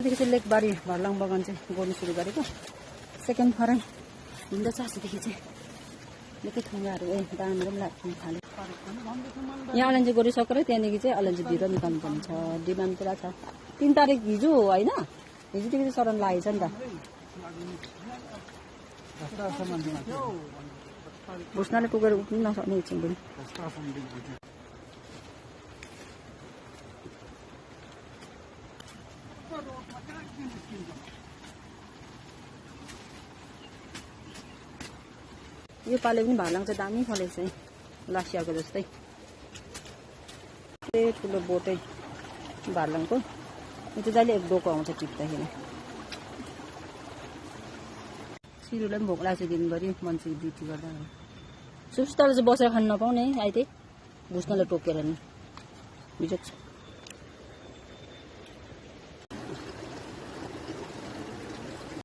देखि चाहिँ लेकबारी भर्लाङ बगान चाहिँ गर्नु सुरु गरेको सेकेन्ड फराइ हिँड्दैछ आजदेखि चाहिँ निकै थुङ्गाहरू दानहरू पनि लाग्नु थाल्यो यहाँ अलैँची गरिसकेर त्यहाँदेखि चाहिँ अलैँची धिर निकाल्नु पर्ने छ डिमान्ड पुरा छ 3 तारिक हिजो होइन हिजोदेखि चाहिँ शरण लागेछ नि त भुस्नाले पुगेर उठ्नु नसक्ने एकछिन पनि यो पाले पनि भार्लाङ चाहिँ दामी फलेको छ लासियाको जस्तै ठुलो बोटै भार्लाङको यो चाहिँ जहिले एक डोको आउँछ टिप्दाखेरि सिरुलाई पनि भोक लाग्छ दिनभरि मान्छेको ड्युटी गर्दा सुस्तले चाहिँ बसेर खानु नपाउने आइते भुस्नाले टोकेर नि बिजोक छ